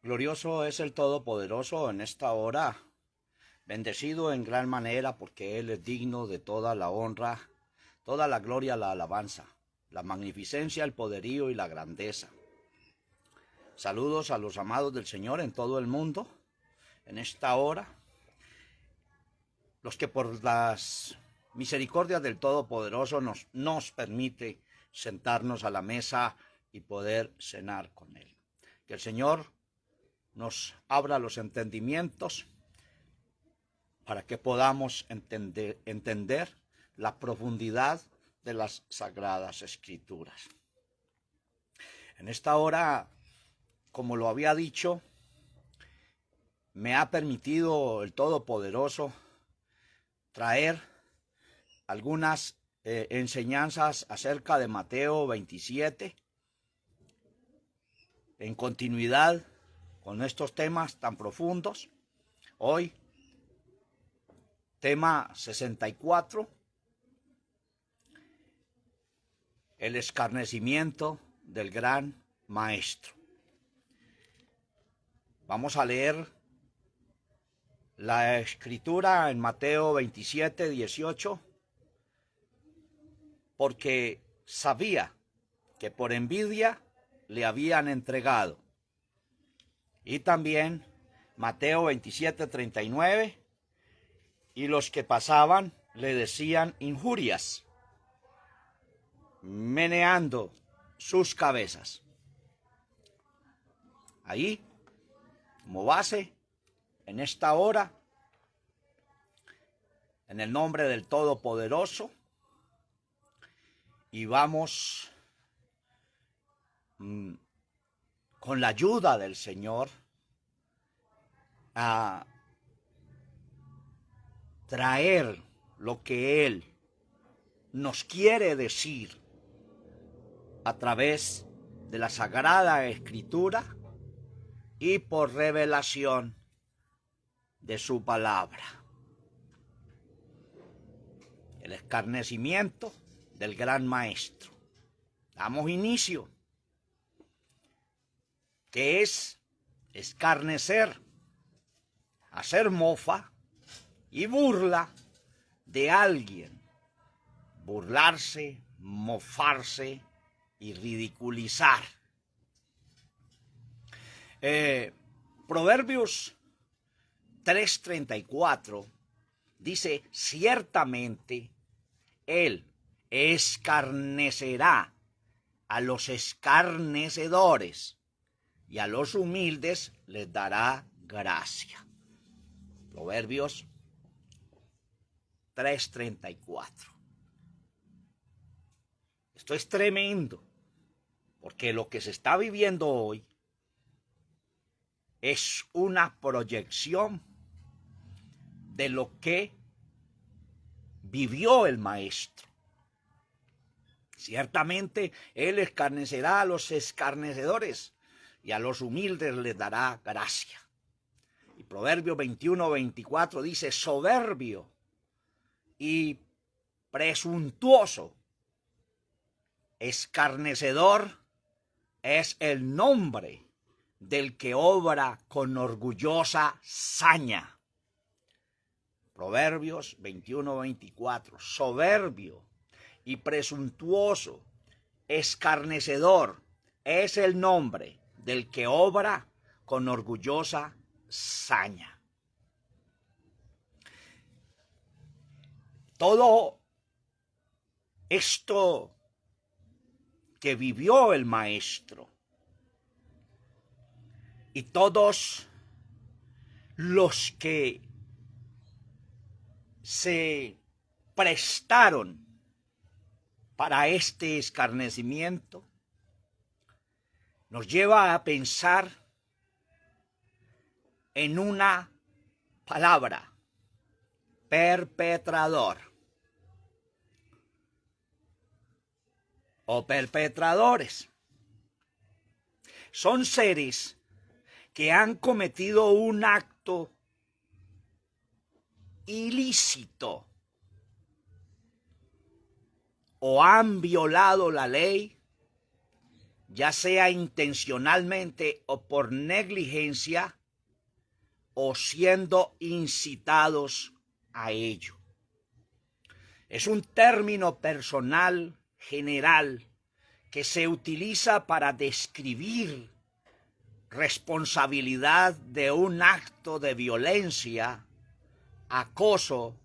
Glorioso es el Todopoderoso en esta hora, bendecido en gran manera porque Él es digno de toda la honra, toda la gloria, la alabanza, la magnificencia, el poderío y la grandeza. Saludos a los amados del Señor en todo el mundo, en esta hora, los que por las misericordias del Todopoderoso nos permite sentarnos a la mesa y poder cenar con Él. Que el Señor nos abra los entendimientos para que podamos entender la profundidad de las Sagradas Escrituras. En esta hora, como lo había dicho, me ha permitido el Todopoderoso traer algunas enseñanzas acerca de Mateo 27, en continuidad con estos temas tan profundos. Hoy, tema 64, el escarnecimiento del gran maestro. Vamos a leer la escritura en Mateo 27, 18, porque sabía que por envidia le habían entregado. Y también Mateo 27, 39, y los que pasaban le decían injurias, meneando sus cabezas. Ahí, como base, en esta hora, en el nombre del Todopoderoso, y vamos con la ayuda del Señor a traer lo que Él nos quiere decir a través de la Sagrada Escritura y por revelación de su palabra. El escarnecimiento del gran maestro. Damos inicio, que es escarnecer, hacer mofa y burla de alguien, burlarse, mofarse y ridiculizar. Proverbios 3:34 dice: ciertamente él escarnecerá a los escarnecedores y a los humildes les dará gracia. Proverbios 3:34. Esto es tremendo, porque lo que se está viviendo hoy es una proyección de lo que vivió el maestro. Ciertamente él escarnecerá a los escarnecedores y a los humildes les dará gracia. Y Proverbios 21:24 dice: soberbio y presuntuoso, escarnecedor es el nombre del que obra con orgullosa saña. Proverbios 21:24, soberbio y presuntuoso, escarnecedor es el nombre del que obra con orgullosa saña. Todo esto que vivió el maestro y todos los que se prestaron para este escarnecimiento nos lleva a pensar en una palabra: perpetrador o perpetradores. Son seres que han cometido un acto ilícito o han violado la ley ya sea intencionalmente o por negligencia, o siendo incitados a ello. Es un término personal general que se utiliza para describir responsabilidad de un acto de violencia, acoso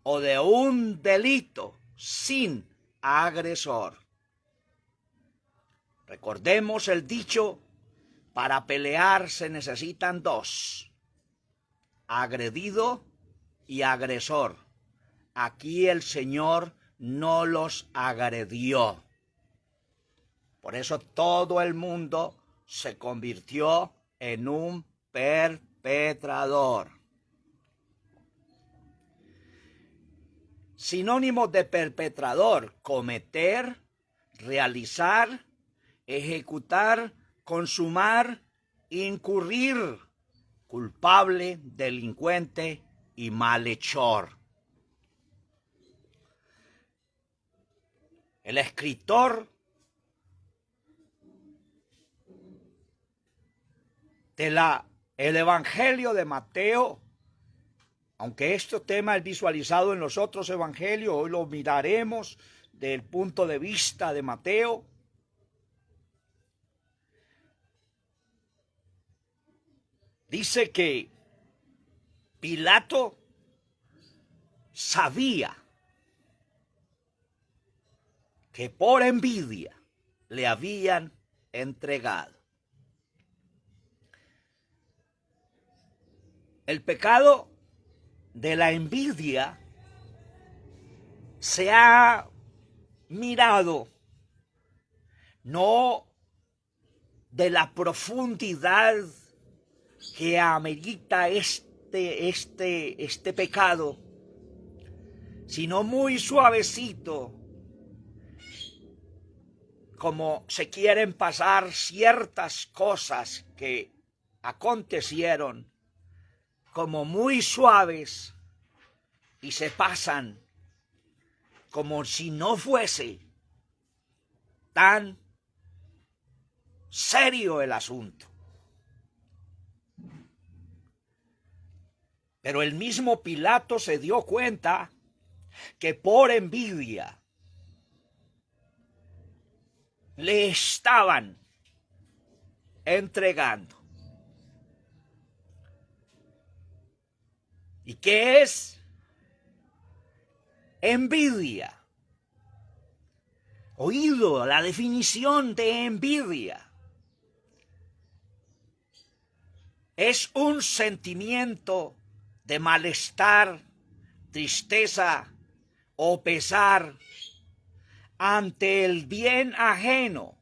o de un delito sin agresor. Recordemos el dicho: para pelear se necesitan dos, agredido y agresor. Aquí el Señor no los agredió. Por eso todo el mundo se convirtió en un perpetrador. Sinónimos de perpetrador: cometer, realizar, ejecutar, consumar, incurrir, culpable, delincuente y malhechor. El escritor el Evangelio de Mateo, aunque este tema es visualizado en los otros evangelios, hoy lo miraremos del punto de vista de Mateo. Dice que Pilato sabía que por envidia le habían entregado. El pecado de la envidia se ha mirado no de la profundidad que amerita este pecado, sino muy suavecito, como se quieren pasar ciertas cosas que acontecieron como muy suaves y se pasan como si no fuese tan serio el asunto. Pero el mismo Pilato se dio cuenta que por envidia le estaban entregando. ¿Y qué es envidia? Oído la definición de envidia. Es un sentimiento de malestar, tristeza o pesar ante el bien ajeno,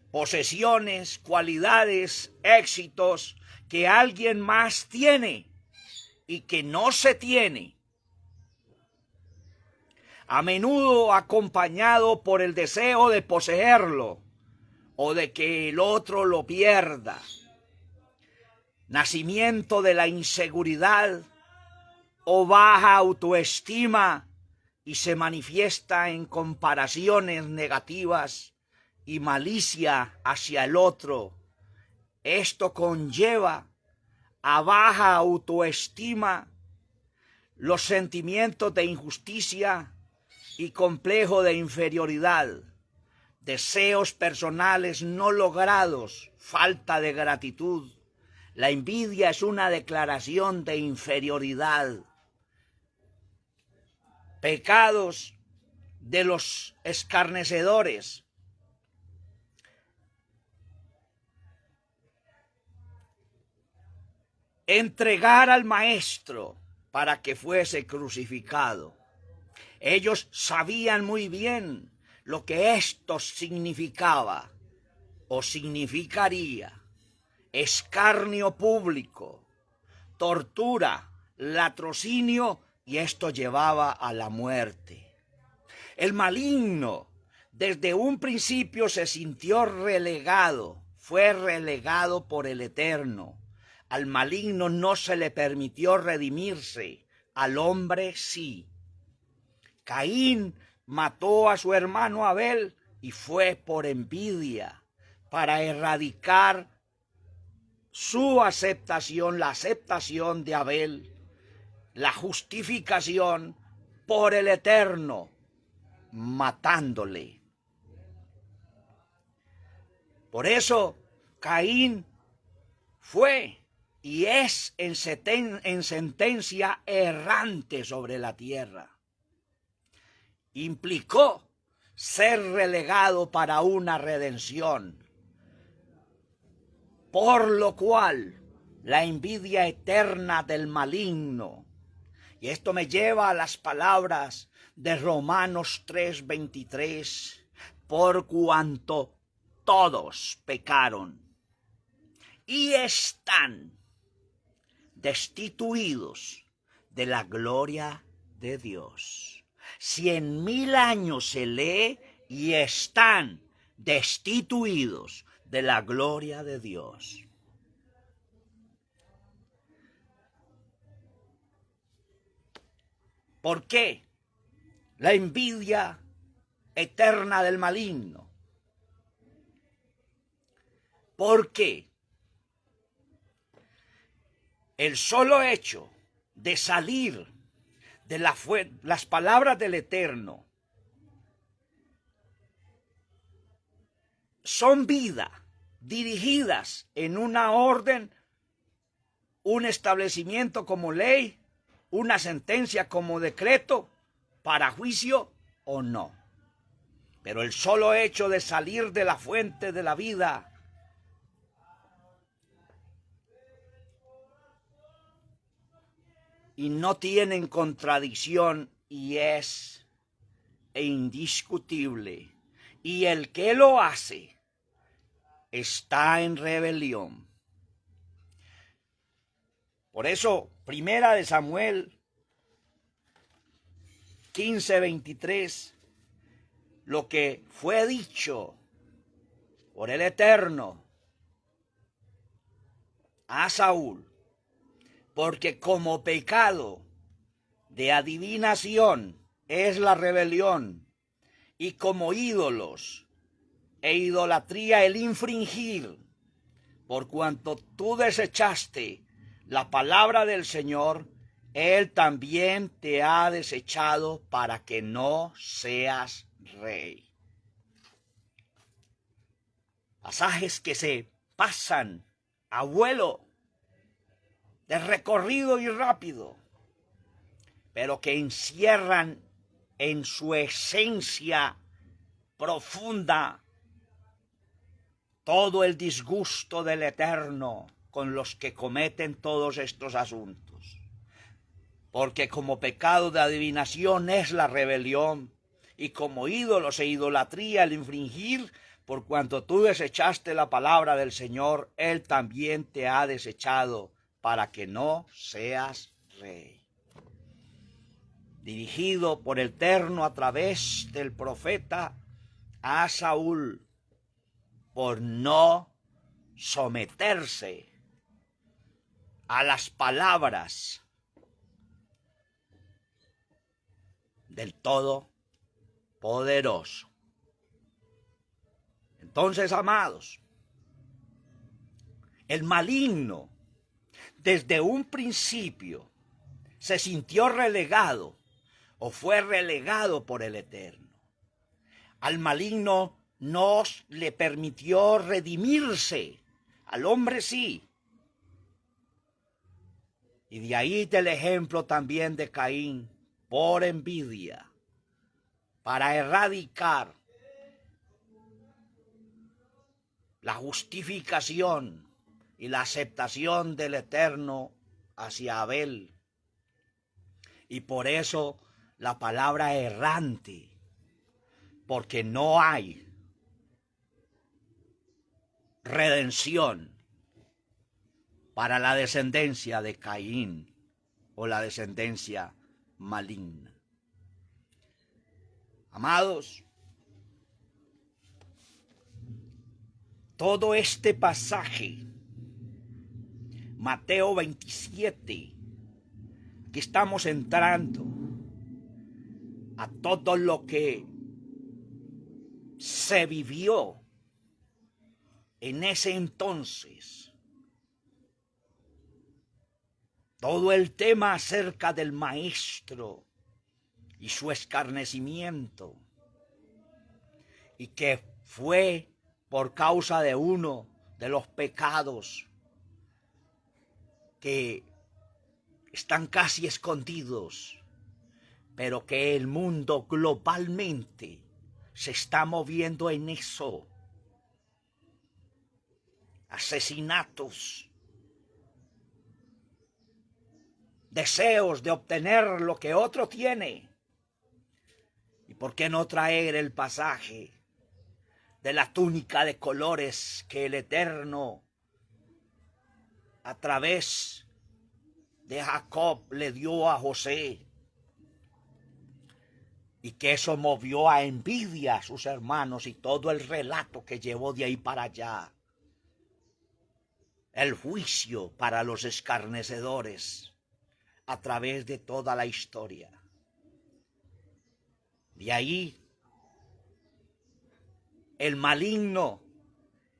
posesiones, cualidades, éxitos que alguien más tiene y que no se tiene, a menudo acompañado por el deseo de poseerlo o de que el otro lo pierda. Nacimiento de la inseguridad o baja autoestima y se manifiesta en comparaciones negativas y malicia hacia el otro. Esto conlleva a baja autoestima, los sentimientos de injusticia y complejo de inferioridad, deseos personales no logrados, falta de gratitud. La envidia es una declaración de inferioridad. Pecados de los escarnecedores. Entregar al maestro para que fuese crucificado. Ellos sabían muy bien lo que esto significaba o significaría: escarnio público, tortura, latrocinio, y esto llevaba a la muerte. El maligno desde un principio se sintió relegado, fue relegado por el Eterno. Al maligno no se le permitió redimirse, al hombre sí. Caín mató a su hermano Abel y fue por envidia para erradicar su aceptación, la aceptación de Abel, la justificación por el Eterno, matándole. Por eso Caín fue y es en sentencia errante sobre la tierra. Implicó ser relegado para una redención, por lo cual la envidia eterna del maligno. Y esto me lleva a las palabras de Romanos 3:23, por cuanto todos pecaron y están destituidos de la gloria de Dios. 100,000 años se lee y están destituidos de la gloria de Dios. ¿Por qué? La envidia eterna del maligno. ¿Por qué? El solo hecho de salir de las palabras del Eterno son vida dirigidas en una orden, un establecimiento como ley, una sentencia como decreto para juicio o no. Pero el solo hecho de salir de la fuente de la vida y no tienen contradicción y es indiscutible. Y el que lo hace está en rebelión. Por eso, Primera de Samuel 15:23, lo que fue dicho por el Eterno a Saúl, porque como pecado de adivinación es la rebelión, y como ídolos e idolatría el infringir, por cuanto tú desechaste la palabra del Señor, Él también te ha desechado para que no seas rey. Pasajes que se pasan a vuelo, de recorrido y rápido, pero que encierran en su esencia profunda todo el disgusto del Eterno con los que cometen todos estos asuntos. Porque como pecado de adivinación es la rebelión, y como ídolos e idolatría el infringir, por cuanto tú desechaste la palabra del Señor, Él también te ha desechado para que no seas rey. Dirigido por el Eterno a través del profeta a Saúl, por no someterse a las palabras del Todopoderoso. Entonces, amados, el maligno desde un principio se sintió relegado o fue relegado por el Eterno. Al maligno no le permitió redimirse, al hombre sí. Y de ahí el ejemplo también de Caín, por envidia, para erradicar la justificación y la aceptación del Eterno hacia Abel. Y por eso la palabra errante, porque no hay redención para la descendencia de Caín o la descendencia maligna. Amados, todo este pasaje, Mateo 27, que estamos entrando a todo lo que se vivió en ese entonces todo el tema acerca del maestro y su escarnecimiento, y que fue por causa de uno de los pecados que están casi escondidos, pero que el mundo globalmente se está moviendo en eso. Asesinatos, deseos de obtener lo que otro tiene. ¿Y por qué no traer el pasaje de la túnica de colores que el Eterno a través de Jacob le dio a José, y que eso movió a envidia a sus hermanos, y todo el relato que llevó de ahí para allá? El juicio para los escarnecedores a través de toda la historia. De ahí el maligno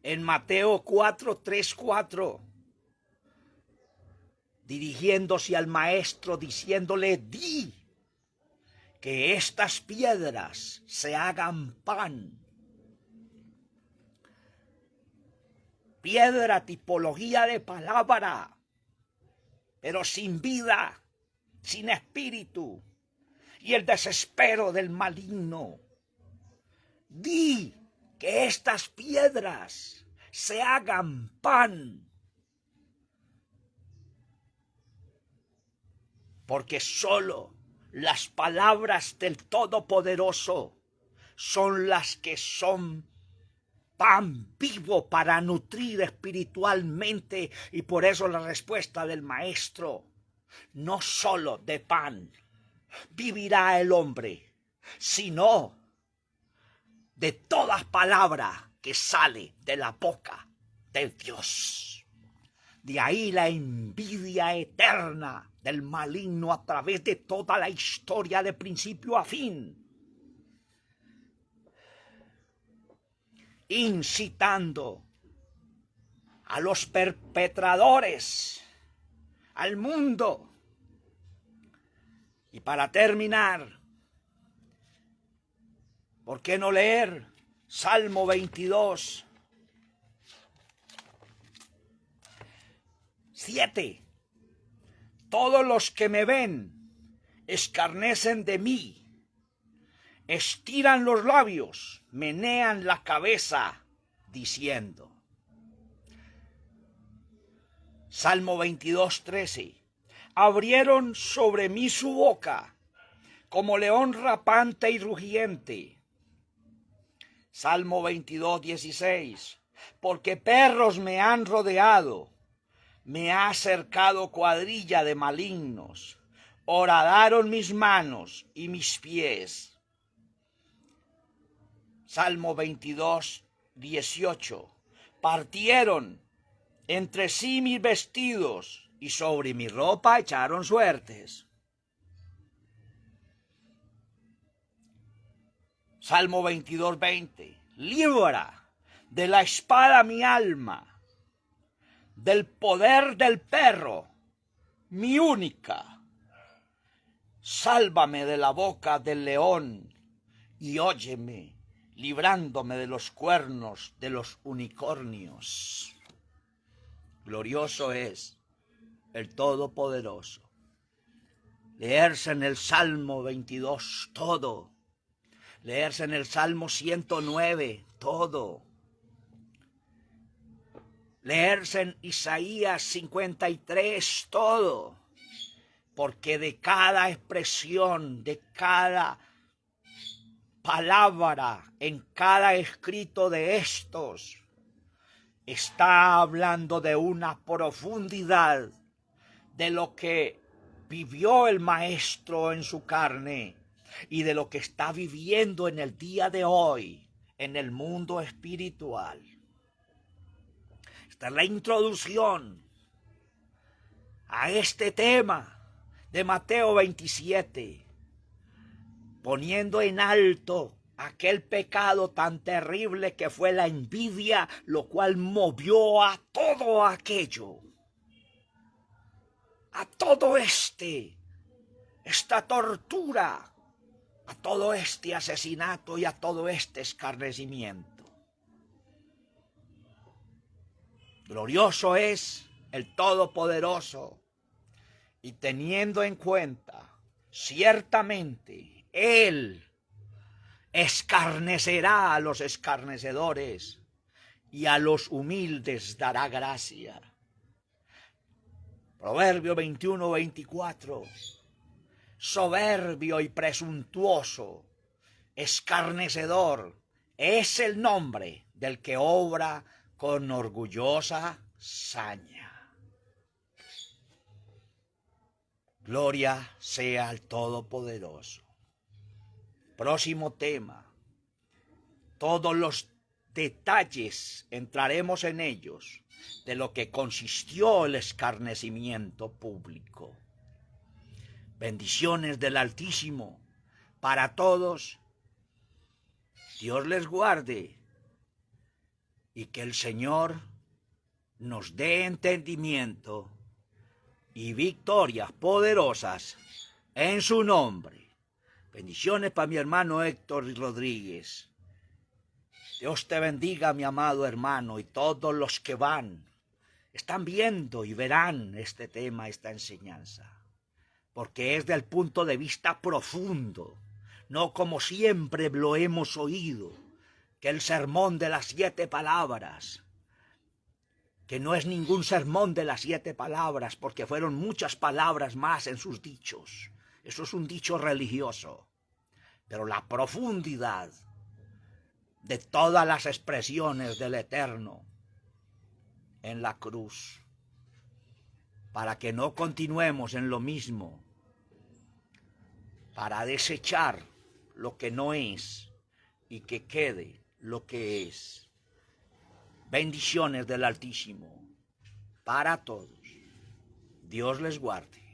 en Mateo 4:3-4, dirigiéndose al maestro, diciéndole: di que estas piedras se hagan pan. Piedra, tipología de palabra, pero sin vida, sin espíritu, y el desespero del maligno. Di que estas piedras se hagan pan, porque solo las palabras del Todopoderoso son las que son pan vivo para nutrir espiritualmente. Y por eso la respuesta del maestro: no solo de pan vivirá el hombre, sino de toda palabra que sale de la boca de Dios. De ahí la envidia eterna del maligno a través de toda la historia de principio a fin, incitando a los perpetradores, al mundo. Y para terminar, ¿por qué no leer Salmo 22, 7? Todos los que me ven escarnecen de mí, estiran los labios, menean la cabeza, diciendo. Salmo 22, 13. Abrieron sobre mí su boca, como león rapante y rugiente. Salmo 22, 16. Porque perros me han rodeado, me ha cercado cuadrilla de malignos, horadaron mis manos y mis pies. Salmo 22, 18. Partieron entre sí mis vestidos, y sobre mi ropa echaron suertes. Salmo 22, 20. Libra de la espada mi alma, del poder del perro mi única. Sálvame de la boca del león, y óyeme, librándome de los cuernos de los unicornios. Glorioso es el Todopoderoso. Leerse en el Salmo 22 todo. Leerse en el Salmo 109 todo. Leerse en Isaías 53 todo. Porque de cada expresión, de cada palabra, en cada escrito de estos, está hablando de una profundidad de lo que vivió el maestro en su carne y de lo que está viviendo en el día de hoy en el mundo espiritual. Esta es la introducción a este tema de Mateo 27, poniendo en alto aquel pecado tan terrible que fue la envidia, lo cual movió a todo aquello, a todo esta tortura, a todo este asesinato y a todo este escarnecimiento. Glorioso es el Todopoderoso, y teniendo en cuenta, ciertamente, Él escarnecerá a los escarnecedores y a los humildes dará gracia. Proverbio 21-24. Soberbio y presuntuoso, escarnecedor, es el nombre del que obra con orgullosa saña. Gloria sea al Todopoderoso. Próximo tema. Todos los detalles entraremos en ellos de lo que consistió el escarnecimiento público. Bendiciones del Altísimo para todos. Dios les guarde y que el Señor nos dé entendimiento y victorias poderosas en su nombre. Bendiciones para mi hermano Héctor Rodríguez. Dios te bendiga, mi amado hermano, y todos los que están viendo y verán este tema, esta enseñanza. Porque es del punto de vista profundo, no como siempre lo hemos oído, que el sermón de las 7 palabras, que no es ningún sermón de las 7 palabras, porque fueron muchas palabras más en sus dichos. Eso es un dicho religioso. Pero la profundidad de todas las expresiones del Eterno en la cruz, para que no continuemos en lo mismo, para desechar lo que no es y que quede lo que es. Bendiciones del Altísimo para todos. Dios les guarde.